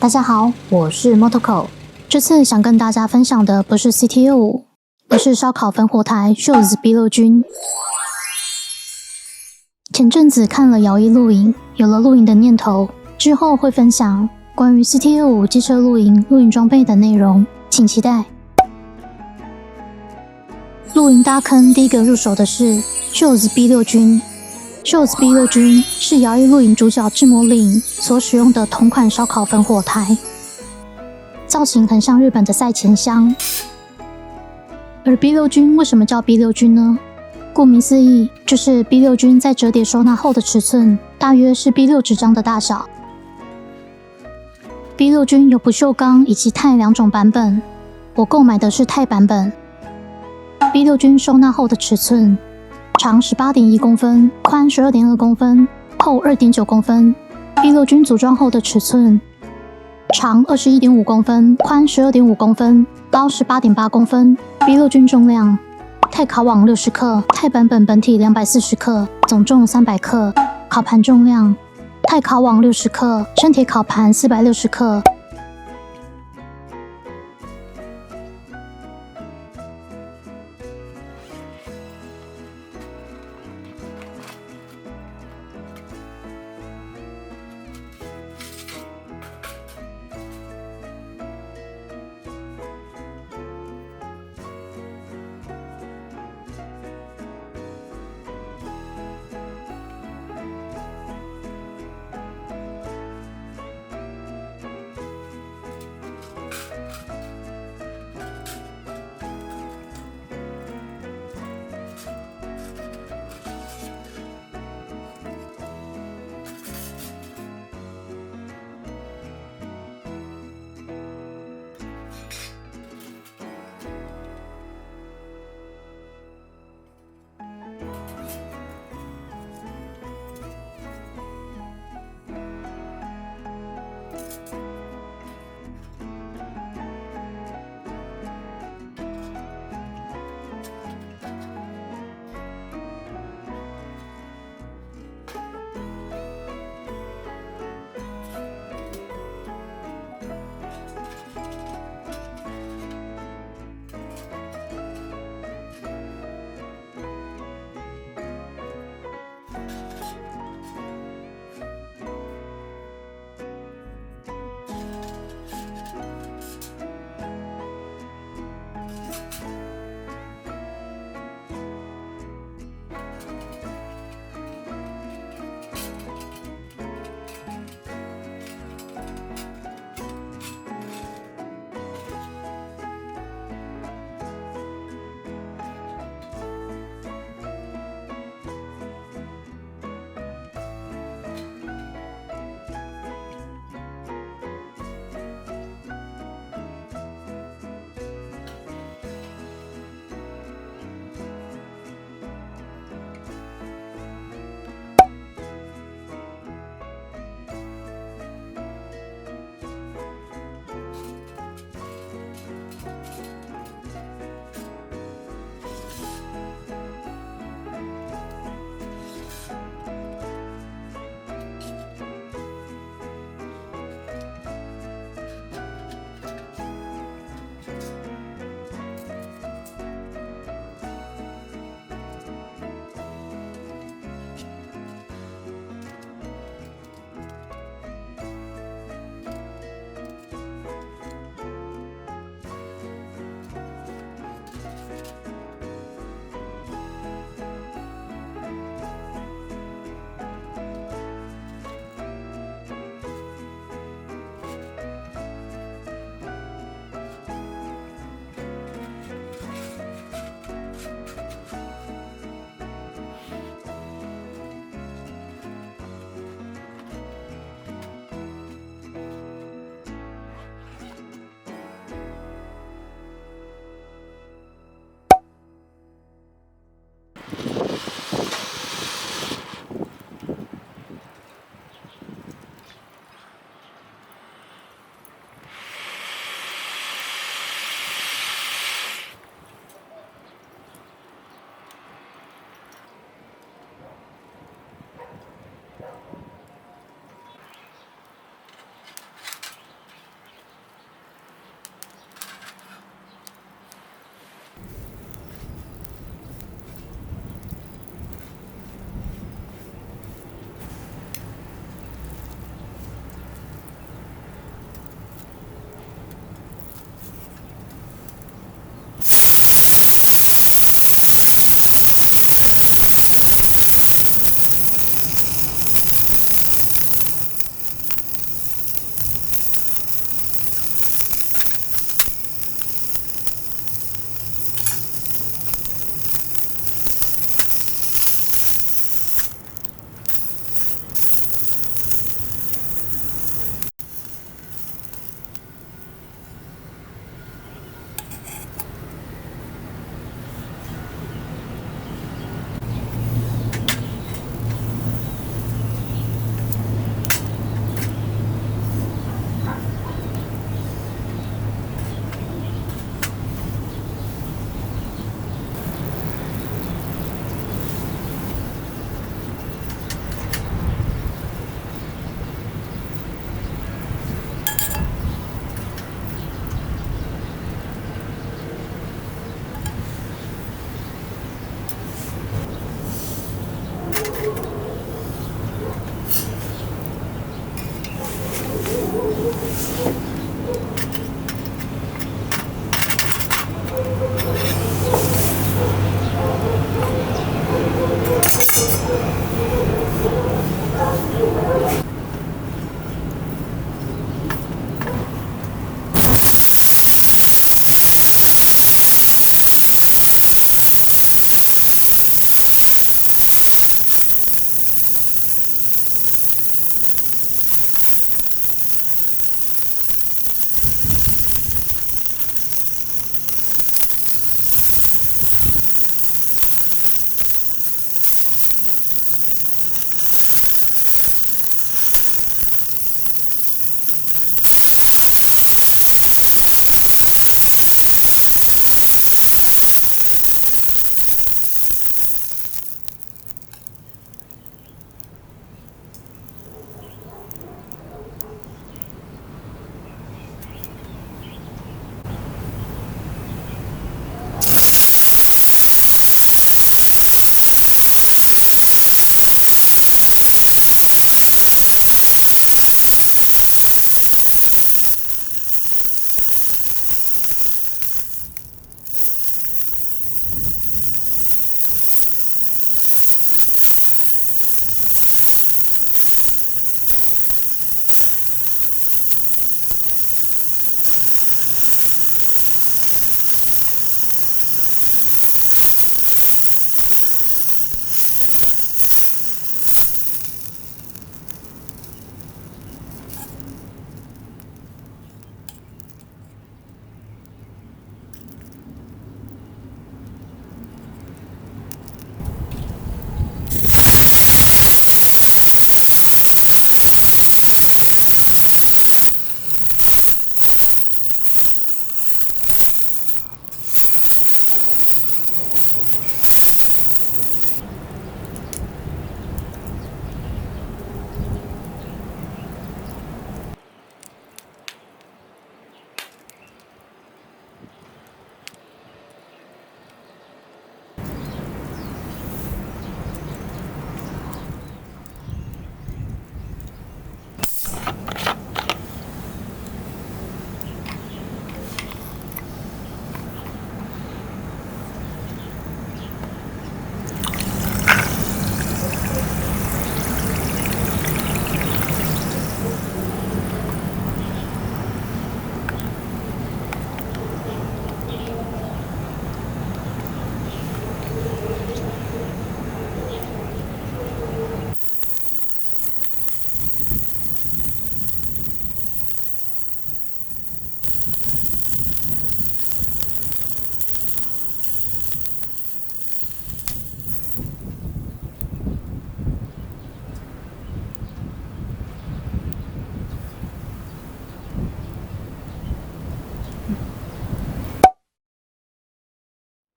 大家好，我是 Motoko。这次想跟大家分享的不是 CTO5，而是烧烤烽火台 Shows B6军。前阵子看了摇曳露营，有了露营的念头，之后会分享关于 CTO5 机车露营、露营装备等内容，请期待。露营大坑第一个入手的是 Shows B6军。Shows B6军是摇曳露营主角智摩岭所使用的同款烧烤烽火台，造型很像日本的赛前香。而 B6军为什么叫 B6军呢？顾名思义，就是 B6军在折叠收纳后的尺寸大约是 B6 纸张的大小。B6军有不锈钢以及钛两种版本，我购买的是钛版本。B6军收纳后的尺寸长 18.1 公分，宽 12.2 公分，厚 2.9 公分。B6军组装后的尺寸长 21.5 公分，宽 12.5 公分，高 18.8 公分。B6军重量钛烤网60克，钛版本本体240克，总重300克。烤盘重量钛烤网60克，生铁烤盘460克。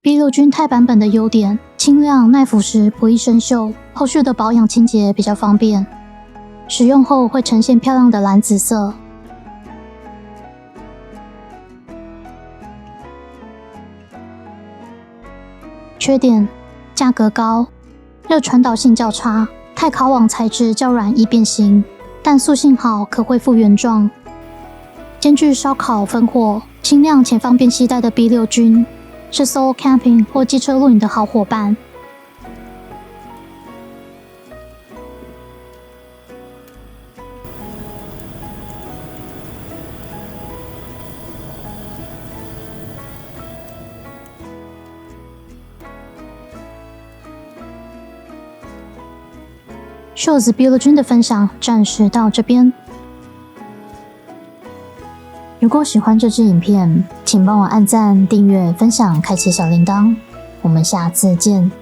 B6军钛版本的优点：轻量、耐腐蚀、不易生锈，后续的保养清洁比较方便，使用后会呈现漂亮的蓝紫色。缺点：价格高，热传导性较差，钛烤网材质较软易变形，但塑性好，可恢复原状。兼具烧烤、分火、轻量且方便携带的 B6军。是 solo camping 或机车露营的好伙伴。Shows B6军的分享暂时到这边。如果喜欢这支影片，请帮我按赞、订阅、分享、开启小铃铛。我们下次见。